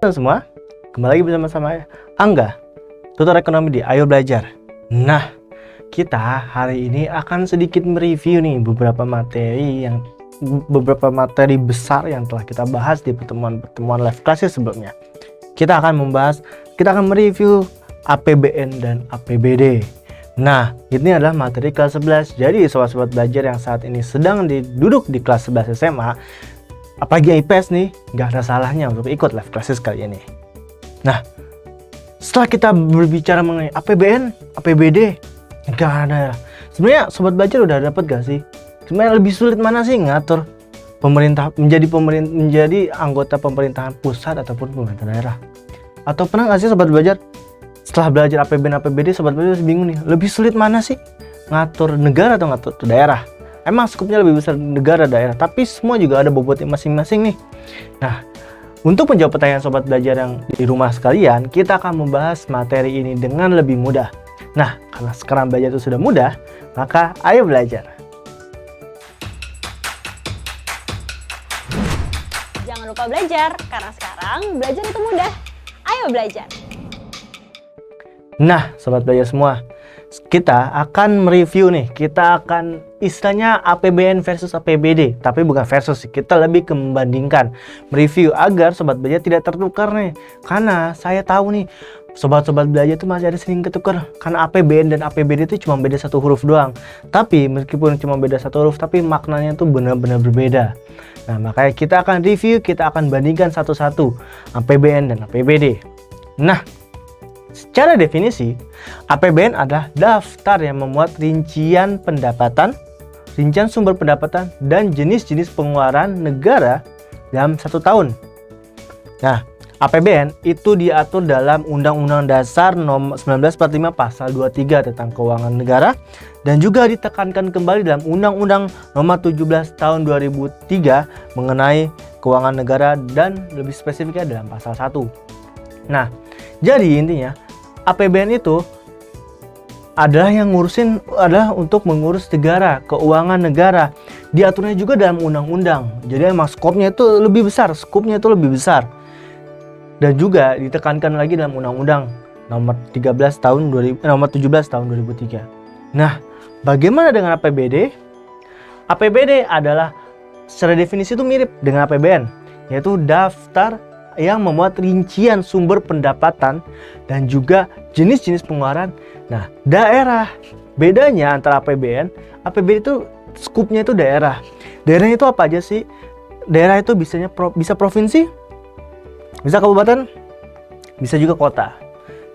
Halo semua, kembali lagi bersama saya Angga, tutor ekonomi di Ayo Belajar. Nah, kita hari ini akan sedikit mereview nih beberapa materi besar yang telah kita bahas di pertemuan live classes sebelumnya. Kita akan mereview APBN dan APBD. Nah, ini adalah materi kelas 11. Jadi sobat-sobat belajar yang saat ini sedang duduk di kelas 11 SMA, apalagi IPS nih, nggak ada salahnya untuk ikut live classes kali ini. Nah, setelah kita berbicara mengenai APBN, APBD, nggak ada. Sebenarnya sobat belajar udah dapat gak sih? Sebenarnya lebih sulit mana sih ngatur menjadi anggota pemerintahan pusat ataupun pemerintah daerah? Atau pernah nggak sih sobat belajar setelah belajar APBN APBD, sobat belajar bingung nih, lebih sulit mana sih ngatur negara atau ngatur daerah? Emang skupnya lebih besar negara daerah, tapi semua juga ada bobotnya masing-masing nih. Nah, untuk menjawab pertanyaan sobat belajar yang di rumah sekalian, kita akan membahas materi ini dengan lebih mudah. Nah, karena sekarang belajar itu sudah mudah, maka ayo belajar. Jangan lupa belajar, karena sekarang belajar itu mudah. Ayo belajar. Nah, sobat belajar semua, kita akan mereview nih. Kita akan istilahnya APBN versus APBD, tapi bukan versus sih. Kita lebih ke membandingkan, mereview agar sobat belajar tidak tertukar nih. Karena saya tahu nih, sobat-sobat belajar itu masih ada sering ketukar. Karena APBN dan APBD itu cuma beda satu huruf doang. Tapi meskipun cuma beda satu huruf, tapi maknanya tuh benar-benar berbeda. Nah, makanya kita akan review, kita akan bandingkan satu-satu APBN dan APBD. Nah, secara definisi, APBN adalah daftar yang memuat rincian sumber pendapatan, dan jenis-jenis pengeluaran negara dalam satu tahun. Nah, APBN itu diatur dalam Undang-Undang Dasar Nomor 1945 Pasal 23 tentang Keuangan Negara, dan juga ditekankan kembali dalam Undang-Undang Nomor 17 Tahun 2003 mengenai Keuangan Negara, dan lebih spesifiknya dalam Pasal 1. Nah, jadi intinya APBN itu adalah untuk mengurus negara, keuangan negara. Diaturnya juga dalam undang-undang. Jadi emang skupnya itu lebih besar, Dan juga ditekankan lagi dalam Undang-Undang Nomor 17 Tahun 2003. Nah, bagaimana dengan APBD? APBD adalah secara definisi itu mirip dengan APBN, yaitu daftar yang memuat rincian sumber pendapatan dan juga jenis-jenis pengeluaran. Nah, daerah, bedanya antara APBN, APBD itu skupnya itu daerah. Daerahnya itu apa aja sih? Daerah itu bisa provinsi, bisa kabupaten, bisa juga kota.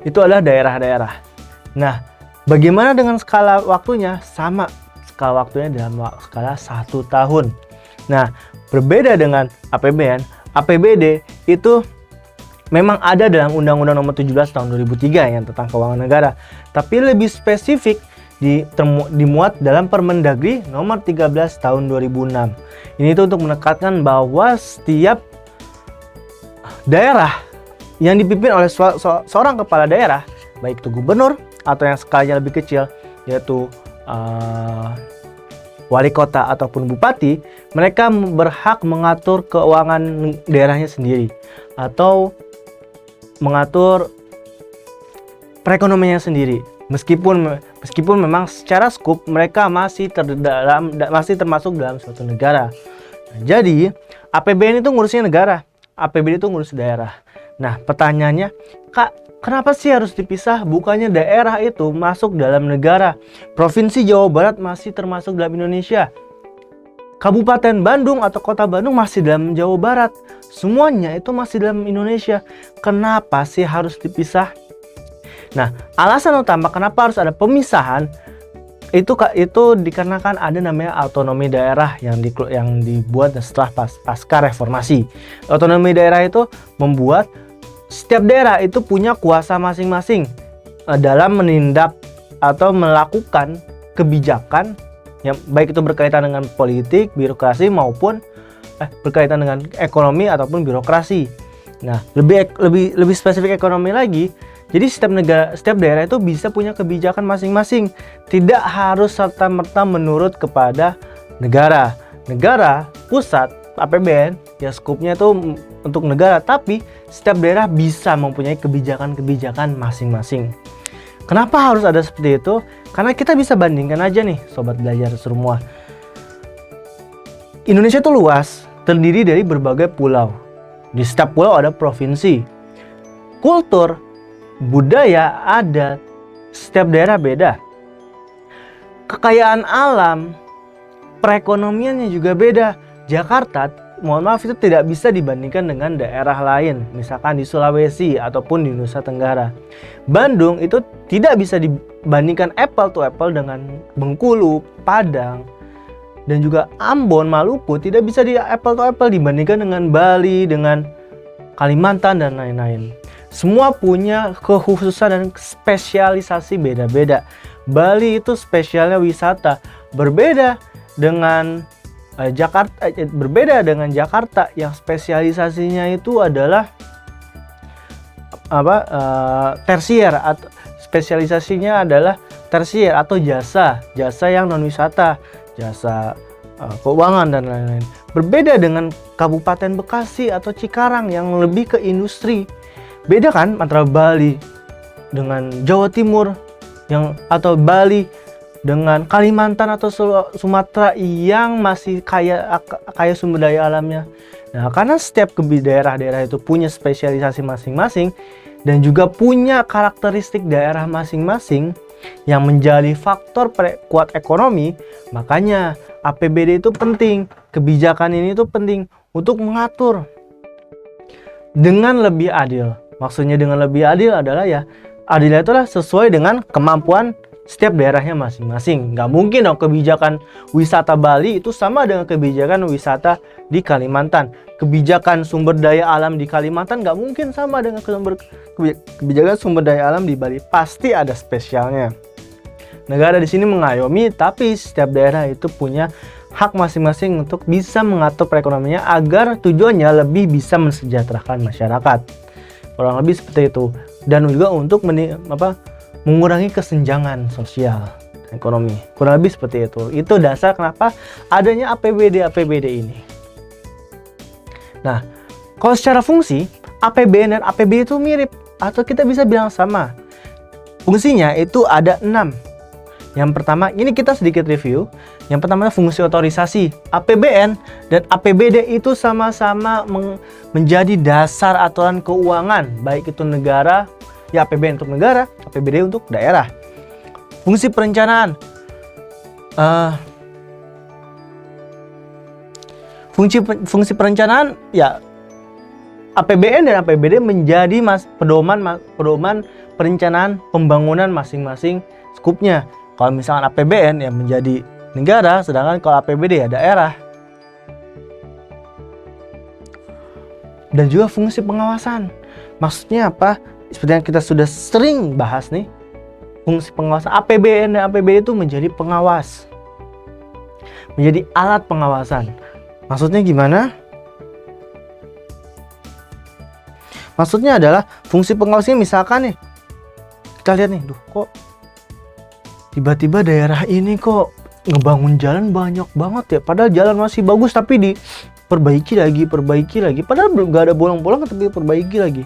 Itu adalah daerah-daerah. Nah, bagaimana dengan skala waktunya? Sama, skala waktunya dalam skala 1 tahun. Nah, berbeda dengan APBN, APBD itu memang ada dalam Undang-Undang Nomor 17 Tahun 2003 yang tentang Keuangan Negara, tapi lebih spesifik dimuat dalam Permendagri Nomor 13 Tahun 2006. Ini itu untuk menekankan bahwa setiap daerah yang dipimpin oleh seorang kepala daerah, baik itu gubernur atau yang skalanya lebih kecil, yaitu wali kota ataupun bupati, mereka berhak mengatur keuangan daerahnya sendiri atau mengatur perekonomiannya sendiri. Meskipun memang secara skup mereka masih termasuk dalam suatu negara. Nah, jadi APBN itu ngurusnya negara, APBD itu ngurus daerah. Nah, pertanyaannya, Kak, kenapa sih harus dipisah? Bukannya daerah itu masuk dalam negara. Provinsi Jawa Barat masih termasuk dalam Indonesia. Kabupaten Bandung atau Kota Bandung masih dalam Jawa Barat. Semuanya itu masih dalam Indonesia. Kenapa sih harus dipisah? Nah, alasan utama kenapa harus ada pemisahan itu dikarenakan ada namanya otonomi daerah yang dibuat setelah pasca reformasi. Otonomi daerah itu membuat setiap daerah itu punya kuasa masing-masing dalam menindak atau melakukan kebijakan yang baik itu berkaitan dengan politik, birokrasi maupun berkaitan dengan ekonomi ataupun birokrasi. Nah, lebih spesifik ekonomi lagi. Jadi setiap daerah itu bisa punya kebijakan masing-masing, tidak harus serta-merta menurut kepada negara. Negara, pusat, APBN, ya skupnya itu untuk negara, tapi setiap daerah bisa mempunyai kebijakan-kebijakan masing-masing. Kenapa harus ada seperti itu? Karena kita bisa bandingkan aja nih sobat belajar semua. Indonesia itu luas, terdiri dari berbagai pulau. Di setiap pulau ada provinsi. Kultur, budaya ada, setiap daerah beda. Kekayaan alam, perekonomiannya juga beda. Jakarta, mohon maaf, itu tidak bisa dibandingkan dengan daerah lain, misalkan di Sulawesi ataupun di Nusa Tenggara. Bandung itu tidak bisa dibandingkan apple to apple dengan Bengkulu, Padang, dan juga Ambon, Maluku tidak bisa di apple to apple dibandingkan dengan Bali, dengan Kalimantan dan lain-lain. Semua punya kekhususan dan spesialisasi beda-beda. Bali itu spesialnya wisata, berbeda dengan Jakarta yang spesialisasinya itu adalah tersier, atau spesialisasinya adalah tersier atau jasa yang non wisata, jasa keuangan dan lain-lain. Berbeda dengan Kabupaten Bekasi atau Cikarang yang lebih ke industri. Beda kan antara Bali dengan Jawa Timur atau Bali dengan Kalimantan atau Sumatera yang masih kaya sumber daya alamnya. Nah, karena setiap daerah-daerah itu punya spesialisasi masing-masing dan juga punya karakteristik daerah masing-masing yang menjadi faktor kuat ekonomi, makanya APBD itu penting. Kebijakan ini itu penting untuk mengatur dengan lebih adil. Maksudnya dengan lebih adil adalah adilnya itulah sesuai dengan kemampuan setiap daerahnya masing-masing. Nggak mungkin dong kebijakan wisata Bali itu sama dengan kebijakan wisata di Kalimantan. Kebijakan sumber daya alam di Kalimantan nggak mungkin sama dengan kebijakan sumber daya alam di Bali. Pasti ada spesialnya. Negara di sini mengayomi, tapi setiap daerah itu punya hak masing-masing untuk bisa mengatur perekonomiannya agar tujuannya lebih bisa mensejahterakan masyarakat. Kurang lebih seperti itu. Dan juga untuk mengurangi kesenjangan sosial ekonomi. Kurang lebih seperti itu. Itu dasar kenapa adanya APBD ini. Nah, kalau secara fungsi, APBN dan APBD itu mirip atau kita bisa bilang sama. Fungsinya itu ada 6. Yang pertama, ini kita sedikit review. Yang pertama fungsi otorisasi. APBN dan APBD itu sama-sama menjadi dasar aturan keuangan, baik itu negara, ya APBN untuk negara, APBD untuk daerah. Fungsi perencanaan. Fungsi perencanaan ya APBN dan APBD menjadi pedoman perencanaan pembangunan masing-masing skupnya. Kalau misalkan APBN ya menjadi negara, sedangkan kalau APBD ya daerah. Dan juga fungsi pengawasan. Maksudnya apa? Seperti yang kita sudah sering bahas nih, fungsi pengawasan APBN dan APBD itu menjadi pengawas, menjadi alat pengawasan. Maksudnya gimana? Maksudnya adalah fungsi pengawasnya misalkan nih, kita lihat nih, kok tiba-tiba daerah ini kok ngebangun jalan banyak banget ya, padahal jalan masih bagus tapi diperbaiki lagi, padahal nggak ada bolong-bolong tapi diperbaiki lagi.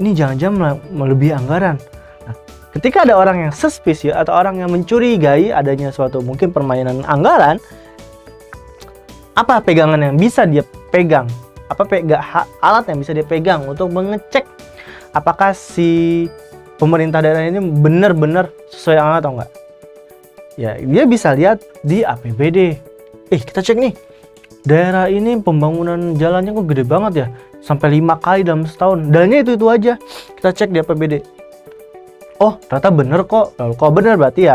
Ini jangan-jangan melebihi anggaran. Nah, ketika ada orang yang suspicious atau orang yang mencurigai adanya suatu mungkin permainan anggaran, apa pegangan yang bisa dia pegang? Apa alat yang bisa dia pegang untuk mengecek apakah si pemerintah daerah ini benar-benar sesuai anggaran atau enggak? Ya, dia bisa lihat di APBD. Kita cek nih, daerah ini pembangunan jalannya kok gede banget ya, sampai 5 kali dalam setahun. Dananya itu aja. Kita cek di APBD. Oh, ternyata bener kok. Kalau bener berarti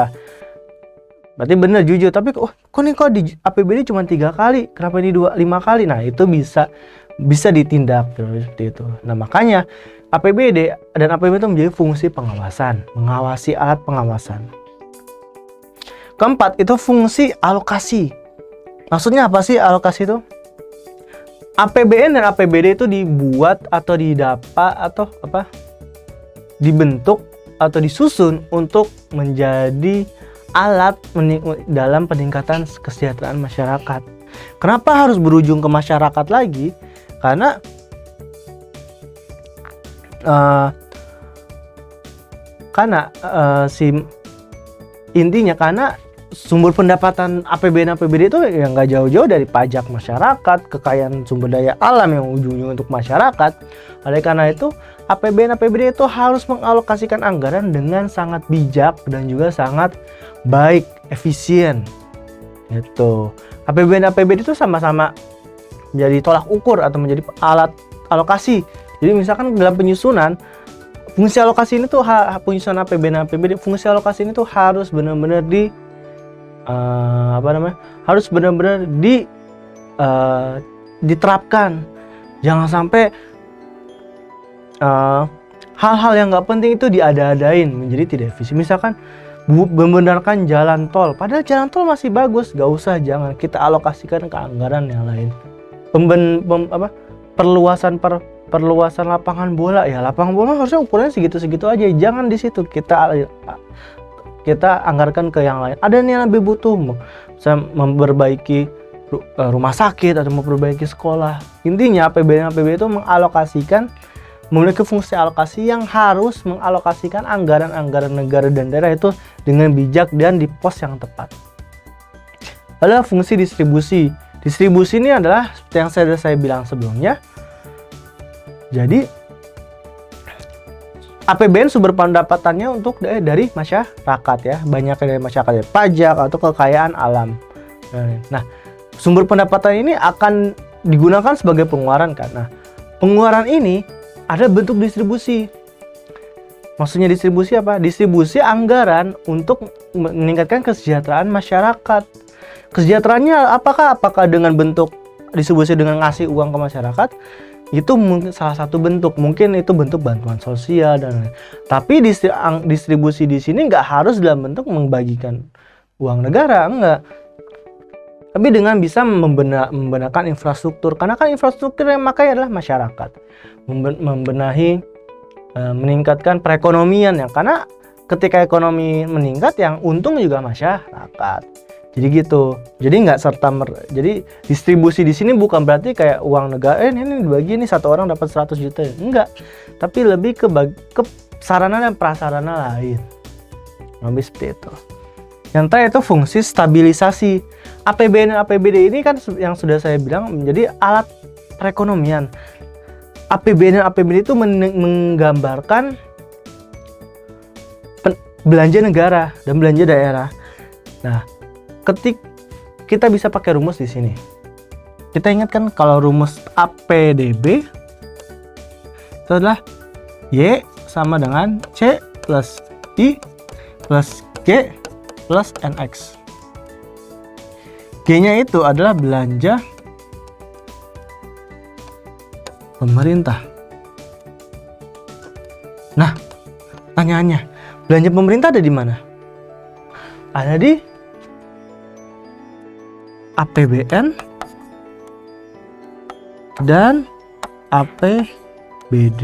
bener jujur. Tapi kok di APBD cuma 3 kali, kenapa ini 5 kali? Nah, itu bisa ditindak seperti itu. Nah, makanya APBD dan APBD itu menjadi fungsi pengawasan, mengawasi alat pengawasan. Keempat, itu fungsi alokasi. Maksudnya apa sih alokasi itu? APBN dan APBD itu dibuat atau dibentuk atau disusun untuk menjadi alat dalam peningkatan kesejahteraan masyarakat. Kenapa harus berujung ke masyarakat lagi? Karena Eh, karena intinya karena sumber pendapatan APBN APBD itu yang nggak jauh-jauh dari pajak masyarakat, kekayaan sumber daya alam yang ujungnya untuk masyarakat. Oleh karena itu, APBN APBD itu harus mengalokasikan anggaran dengan sangat bijak dan juga sangat baik, efisien. Itu APBN APBD itu sama-sama menjadi tolak ukur atau menjadi alat alokasi. Jadi misalkan dalam penyusunan fungsi alokasi ini tuh penyusunan APBN APBD, fungsi alokasi ini tuh harus benar-benar harus benar-benar diterapkan. Jangan sampai hal-hal yang nggak penting itu diada-adain menjadi tidak efisien. Misalkan membenarkan jalan tol, padahal jalan tol masih bagus, nggak usah, jangan kita alokasikan ke anggaran yang lain. Perluasan lapangan bola, ya lapangan bola harusnya ukurannya segitu-segitu aja, jangan di situ kita anggarkan ke yang lain. Ada nih yang lebih butuh, bisa memperbaiki rumah sakit atau memperbaiki sekolah. Intinya APBN itu memiliki fungsi alokasi yang harus mengalokasikan anggaran-anggaran negara dan daerah itu dengan bijak dan di pos yang tepat. Lalu fungsi distribusi. Distribusi ini adalah seperti yang saya bilang sebelumnya. Jadi APBN sumber pendapatannya untuk dari masyarakat ya, banyak dari masyarakat ya, pajak atau kekayaan alam. Nah, sumber pendapatan ini akan digunakan sebagai pengeluaran kan. Nah, pengeluaran ini ada bentuk distribusi. Maksudnya distribusi apa? Distribusi anggaran untuk meningkatkan kesejahteraan masyarakat. Kesejahteraannya apakah dengan bentuk distribusi dengan ngasih uang ke masyarakat? Itu mungkin salah satu bentuk, mungkin itu bentuk bantuan sosial dan lain. Tapi distribusi di sini nggak harus dalam bentuk membagikan uang negara, enggak. Tapi dengan bisa membenarkan infrastruktur, karena kan infrastruktur yang pakai adalah masyarakat. Membenahi, meningkatkan perekonomian ya, karena ketika ekonomi meningkat yang untung juga masyarakat. Jadi gitu. Jadi nggak jadi distribusi di sini bukan berarti kayak uang negara ini dibagi nih satu orang dapat 100 juta. Enggak. Tapi lebih ke sarana dan prasarana lain. Lebih seperti itu. Yang terakhir itu fungsi stabilisasi. APBN dan APBD ini kan yang sudah saya bilang menjadi alat perekonomian. APBN dan APBD itu menggambarkan belanja negara dan belanja daerah. Nah, kita bisa pakai rumus di sini. Kita ingatkan kalau rumus APDB itu adalah Y sama dengan C plus I plus G plus NX. G-nya itu adalah belanja pemerintah. Nah, pertanyaannya, belanja pemerintah ada di mana? Ada di APBN dan APBD.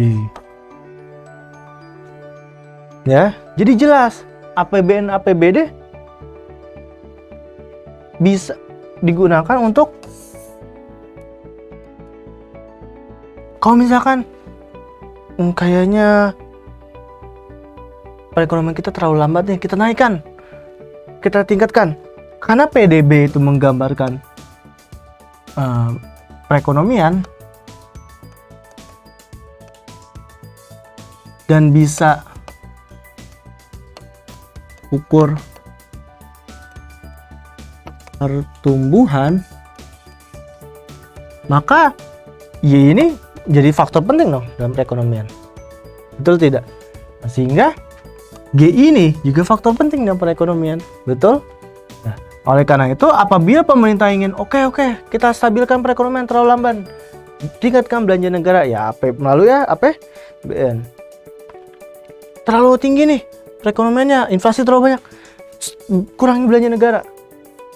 Ya, jadi jelas APBN APBD bisa digunakan untuk kalau misalkan kayaknya perekonomian kita terlalu lambat nih, kita naikkan, kita tingkatkan. Karena PDB itu menggambarkan perekonomian dan bisa ukur pertumbuhan, maka Y ini jadi faktor penting dong dalam perekonomian. Betul tidak? Sehingga G ini juga faktor penting dalam perekonomian. Betul? Oleh karena itu, apabila pemerintah ingin oke, kita stabilkan perekonomian terlalu lambat, tingkatkan belanja negara ya melalui APBN. Terlalu tinggi nih perekonomiannya, inflasi terlalu banyak, kurangi belanja negara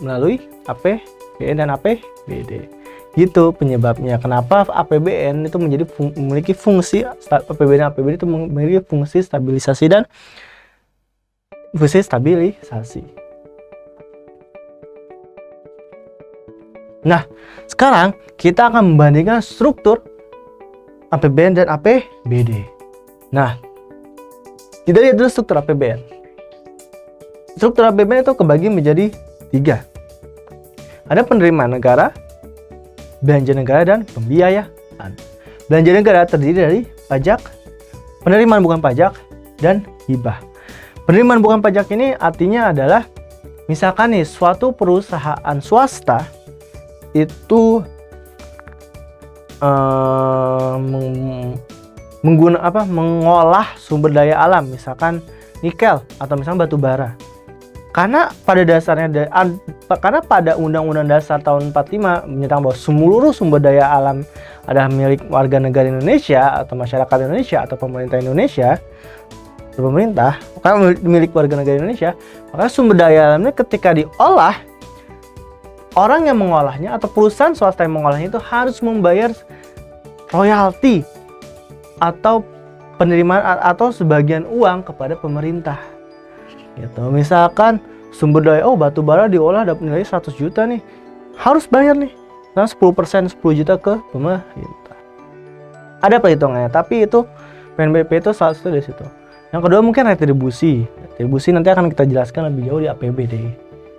melalui APBN dan APBD. Gitu penyebabnya kenapa APBN itu memiliki fungsi APBN dan APBD itu memiliki fungsi stabilisasi dan fungsi stabilisasi. Nah, sekarang kita akan membandingkan struktur APBN dan APBD. Nah, kita lihat dulu struktur APBN. Struktur APBN itu kebagi menjadi 3. Ada penerimaan negara, belanja negara, dan pembiayaan. Belanja negara terdiri dari pajak, penerimaan bukan pajak, dan hibah. Penerimaan bukan pajak ini artinya adalah misalkan nih suatu perusahaan swasta itu mengolah sumber daya alam, misalkan nikel atau misalkan batu bara. Karena pada dasarnya karena pada Undang-Undang Dasar tahun 45 menyatakan bahwa seluruh sumber daya alam adalah milik warga negara Indonesia atau masyarakat Indonesia atau pemerintah Indonesia. Karena milik warga negara Indonesia, maka sumber daya alamnya ketika diolah, orang yang mengolahnya atau perusahaan swasta yang mengolahnya itu harus membayar royalti atau penerimaan atau sebagian uang kepada pemerintah. Gitu. Misalkan sumber daya batu bara diolah dapat nilai 100 juta nih, harus bayar nih. Nah 10% 10 juta ke pemerintah. Ada perhitungannya, tapi itu PNBP itu salah satu dari situ. Yang kedua mungkin retribusi. Retribusi nanti akan kita jelaskan lebih jauh di APBD.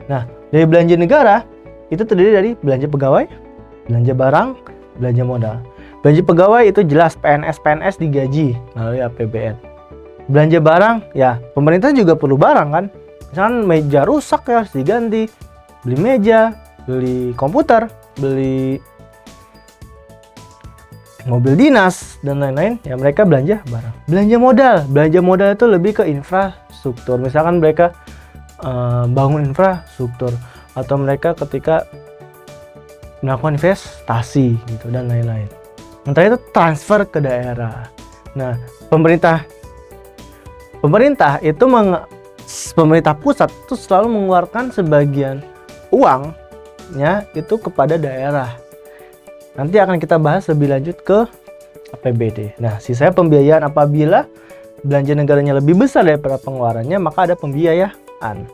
Nah, dari belanja negara itu terdiri dari belanja pegawai, belanja barang, belanja modal. Belanja pegawai itu jelas PNS digaji melalui APBN. Belanja barang, ya pemerintah juga perlu barang kan. Misalkan meja rusak ya harus diganti. Beli meja, beli komputer, beli mobil dinas dan lain-lain, ya mereka belanja barang. Belanja modal itu lebih ke infrastruktur. Misalkan mereka bangun infrastruktur atau mereka ketika melakukan investasi gitu dan lain-lain. Sementara itu transfer ke daerah. Nah, pemerintah pemerintah pusat itu selalu mengeluarkan sebagian uangnya itu kepada daerah. Nanti akan kita bahas lebih lanjut ke APBD. Nah, sisanya pembiayaan. Apabila belanja negaranya lebih besar daripada pengeluarannya, maka ada pembiayaan.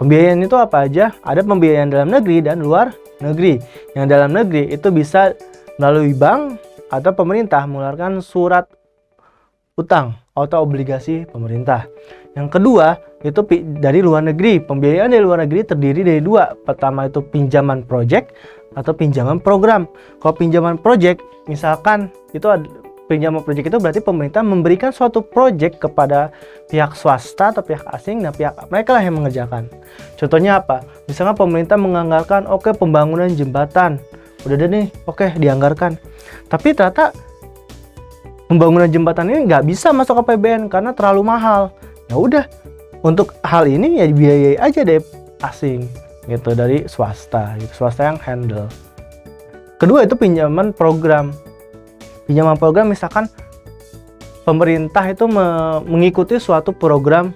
Pembiayaan itu apa aja? Ada pembiayaan dalam negeri dan luar negeri. Yang dalam negeri itu bisa melalui bank atau pemerintah mengeluarkan surat utang atau obligasi pemerintah. Yang kedua itu dari luar negeri. Pembiayaan dari luar negeri terdiri dari 2. Pertama itu pinjaman proyek atau pinjaman program. Kalau pinjaman proyek, misalkan itu pinjaman proyek itu berarti pemerintah memberikan suatu proyek kepada pihak swasta atau pihak asing, nah pihak mereka lah yang mengerjakan. Contohnya apa? Misalkan pemerintah menganggarkan pembangunan jembatan, udah deh nih, dianggarkan. Tapi ternyata pembangunan jembatan ini nggak bisa masuk ke APBN karena terlalu mahal. Ya udah, untuk hal ini ya dibiayai aja deh asing gitu, dari swasta gitu, swasta yang handle. Kedua itu pinjaman program. Pinjaman program misalkan pemerintah itu mengikuti suatu program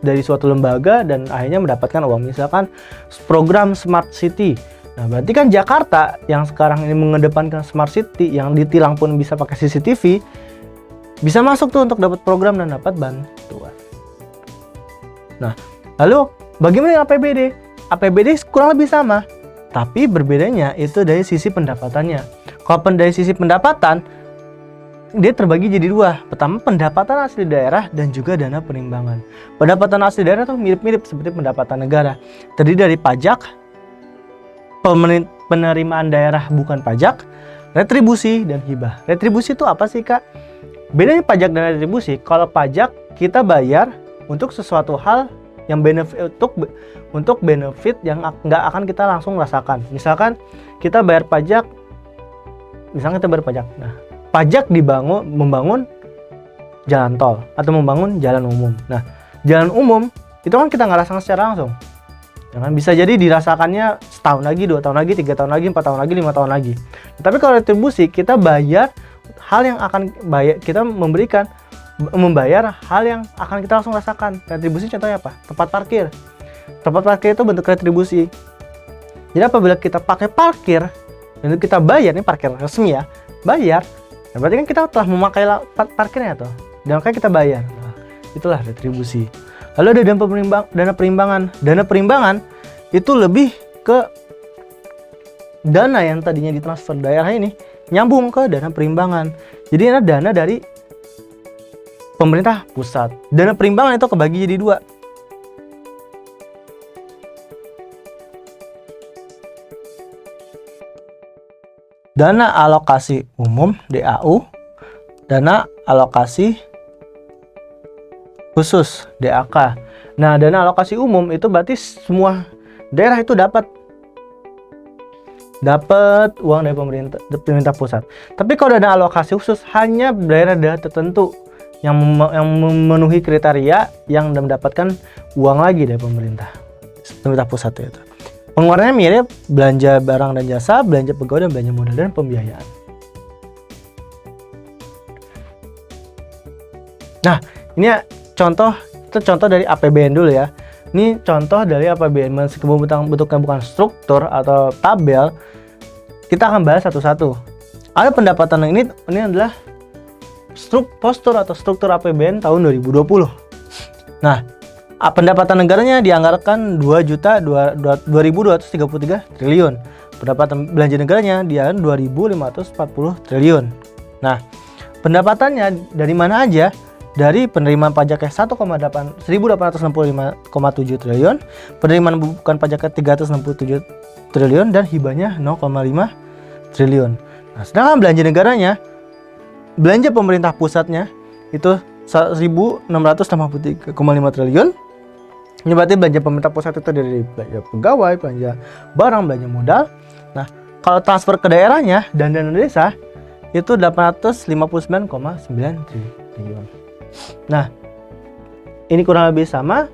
dari suatu lembaga dan akhirnya mendapatkan uang, misalkan program Smart City. Nah, berarti kan Jakarta yang sekarang ini mengedepankan Smart City, yang ditilang pun bisa pakai CCTV, bisa masuk tuh untuk dapat program dan dapat bantuan. Nah, lalu bagaimana dengan APBD? APBD kurang lebih sama, tapi berbedanya itu dari sisi pendapatannya. Kalau dari sisi pendapatan, dia terbagi jadi 2. Pertama, pendapatan asli daerah dan juga dana penimbangan. Pendapatan asli daerah itu mirip-mirip seperti pendapatan negara. Terdiri dari pajak, penerimaan daerah bukan pajak, retribusi, dan hibah. Retribusi itu apa sih, Kak? Bedanya pajak dan retribusi, kalau pajak kita bayar untuk sesuatu hal yang untuk benefit yang nggak akan kita langsung rasakan. Misalkan kita bayar pajak, nah pajak membangun jalan tol atau membangun jalan umum. Nah, jalan umum itu kan kita nggak rasakan secara langsung. Jangan bisa jadi dirasakannya setahun lagi, 2 tahun lagi, 3 tahun lagi, 4 tahun lagi, 5 tahun lagi. Tapi kalau retribusi kita bayar hal yang akan kita membayar hal yang akan kita langsung rasakan. Retribusi contohnya apa? Tempat parkir. Tempat parkir itu bentuk retribusi. Jadi apabila kita pakai parkir dan kita bayar, ini parkir resmi ya, bayar, nah berarti kan kita telah memakai parkirnya tuh, dan makanya kita bayar. Nah, itulah retribusi. Lalu ada dana perimbangan. Dana perimbangan itu lebih ke dana yang tadinya ditransfer daerah ini nyambung ke dana perimbangan. Jadi ini dana dari pemerintah pusat. Dana perimbangan itu kebagi jadi dua. Dana alokasi umum DAU, dana alokasi khusus DAK. Nah, dana alokasi umum itu berarti semua daerah itu dapat uang dari pemerintah pusat. Tapi kalau dana alokasi khusus hanya daerah-daerah tertentu yang memenuhi kriteria yang mendapatkan uang lagi dari pemerintah pusat itu. Pengeluarannya mirip belanja barang dan jasa, belanja pegawai dan belanja modal dan pembiayaan. Nah, ini contoh dari APBN dulu ya. Ini contoh dari APBN, meskipun bentuknya bukan struktur atau tabel, kita akan bahas satu-satu. Ada pendapatan ini adalah postur atau struktur APBN tahun 2020. Nah, pendapatan negaranya dianggarkan 2.233 triliun. Pendapatan belanja negaranya dianggarkan 2.540 triliun. Nah, pendapatannya dari mana aja? Dari penerimaan pajaknya 1.865,7 triliun, penerimaan bukan pajaknya 367 triliun, dan hibahnya 0,5 triliun. Nah, sedangkan belanja negaranya, belanja pemerintah pusatnya itu 1.683,5 triliun. Ini berarti belanja pemerintah pusat itu dari belanja pegawai, belanja barang, belanja modal. Nah, kalau transfer ke daerahnya dan dana desa itu 859,9 triliun. Nah, ini kurang lebih sama.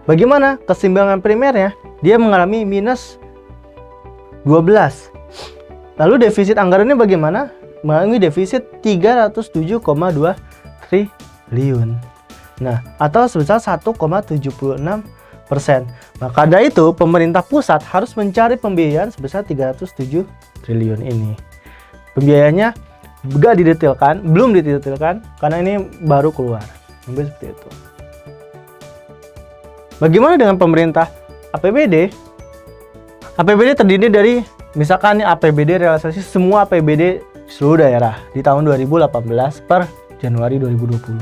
Bagaimana keseimbangan primernya? Dia mengalami minus 12. Lalu defisit anggarannya bagaimana? Mengalami defisit 307,2 triliun. Nah, atau sebesar 1,76%. Maka dari itu, pemerintah pusat harus mencari pembiayaan sebesar 307 triliun ini. Pembiayaannya belum didetailkan karena ini baru keluar. Mungkin seperti itu. Bagaimana dengan pemerintah APBD? APBD terdiri dari, misalkan ini APBD realisasi semua APBD seluruh daerah di tahun 2018 per Januari 2020.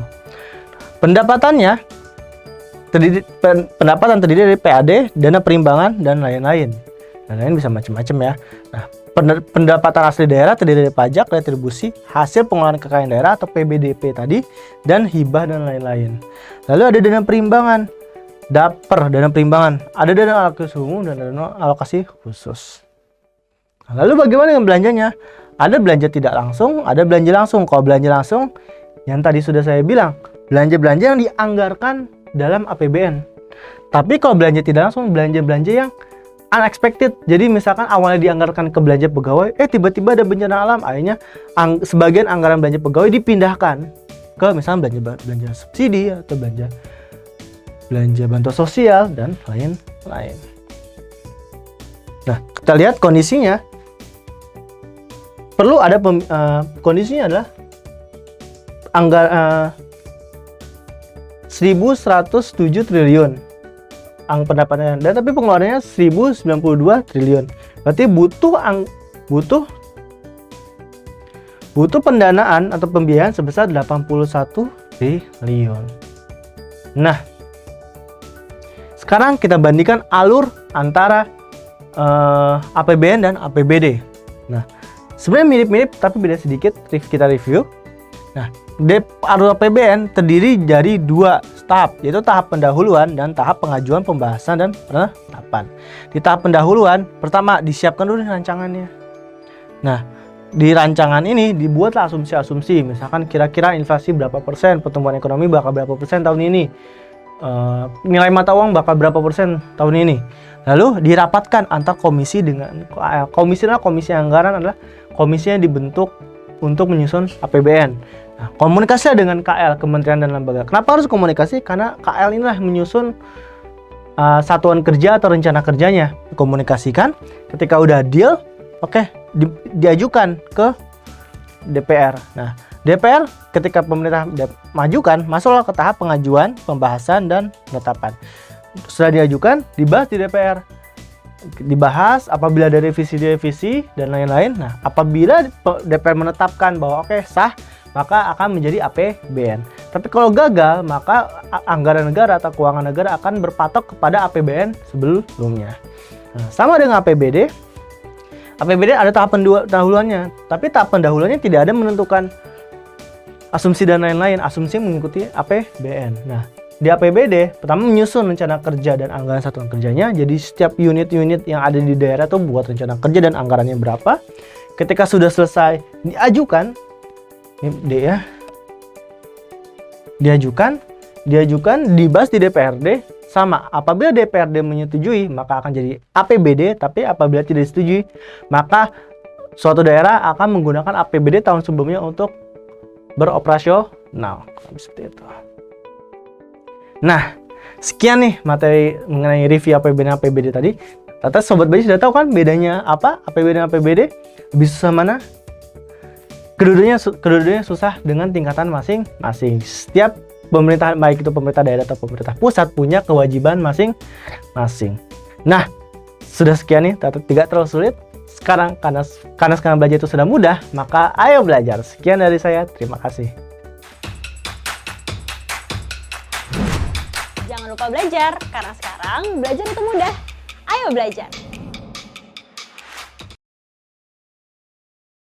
Pendapatan terdiri dari PAD, dana perimbangan, dan lain-lain. Dan lain bisa macam-macam ya. Nah, pendapatan asli daerah terdiri dari pajak, retribusi, hasil pengelolaan kekayaan daerah atau PBDP tadi, dan hibah dan lain-lain. Lalu ada dana perimbangan, dana perimbangan, ada dana alokasi umum dan dana alokasi khusus. Nah, lalu bagaimana dengan belanjanya? Ada belanja tidak langsung, ada belanja langsung. Kalau belanja langsung, yang tadi sudah saya bilang, belanja-belanja yang dianggarkan dalam APBN. Tapi kalau belanja tidak langsung, belanja-belanja yang unexpected. Jadi misalkan awalnya dianggarkan ke belanja pegawai, tiba-tiba ada bencana alam, akhirnya sebagian anggaran belanja pegawai dipindahkan ke misalnya belanja subsidi atau belanja bantuan sosial dan lain-lain. Nah, kita lihat kondisinya. Perlu ada kondisinya adalah 1.107 triliun pendapatannya, dan tapi pengeluarannya 1.092 triliun. Berarti butuh pendanaan atau pembiayaan sebesar 81 triliun. Nah, sekarang kita bandingkan alur antara APBN dan APBD. Nah, sebenarnya mirip-mirip tapi beda sedikit. Kita review. Nah, alur APBN terdiri dari dua tahap, yaitu tahap pendahuluan dan tahap pengajuan, pembahasan, dan penetapan. Di tahap pendahuluan, pertama disiapkan dulu rancangannya. Nah, di rancangan ini dibuatlah asumsi-asumsi, misalkan kira-kira inflasi berapa persen, pertumbuhan ekonomi bakal berapa persen tahun ini, nilai mata uang bakal berapa persen tahun ini. Lalu dirapatkan antar komisi dengan komisi anggaran adalah komisi yang dibentuk untuk menyusun APBN. Nah, komunikasi dengan KL, kementerian dan lembaga. Kenapa harus komunikasi? Karena KL inilah menyusun satuan kerja atau rencana kerjanya. Dikomunikasikan, ketika udah deal, diajukan ke DPR. Nah, DPR ketika pemerintah majukan, masuklah ke tahap pengajuan, pembahasan, dan penetapan. Setelah diajukan, dibahas di DPR. Dibahas apabila ada revisi dan lain-lain. Nah, apabila DPR menetapkan bahwa sah, maka akan menjadi APBN. Tapi kalau gagal, maka anggaran negara atau keuangan negara akan berpatok kepada APBN sebelumnya. Nah, sama dengan APBD. APBD ada tahapan pendahuluannya, tapi tahap pendahuluannya tidak ada menentukan asumsi dan lain-lain. Asumsi mengikuti APBN. Nah, di APBD pertama menyusun rencana kerja dan anggaran satuan kerjanya. Jadi setiap unit-unit yang ada di daerah tuh buat rencana kerja dan anggarannya berapa. Ketika sudah selesai diajukan, ini D ya. Diajukan, dibahas di DPRD, sama. Apabila DPRD menyetujui, maka akan jadi APBD, tapi apabila tidak disetujui, maka suatu daerah akan menggunakan APBD tahun sebelumnya untuk beroperasional. Seperti itu. Nah, sekian nih materi mengenai review APBN dan APBD tadi. Ternyata Sobat Baji sudah tahu kan bedanya apa APBD dan APBD? Lebih susah mana? Kedua-duanya susah dengan tingkatan masing-masing. Setiap pemerintah, baik itu pemerintah daerah atau pemerintah pusat, punya kewajiban masing-masing. Nah, sudah sekian nih, tidak terlalu sulit. Sekarang, karena sekarang belajar itu sudah mudah, maka ayo belajar. Sekian dari saya, terima kasih. Jangan lupa belajar, karena sekarang belajar itu mudah. Ayo belajar!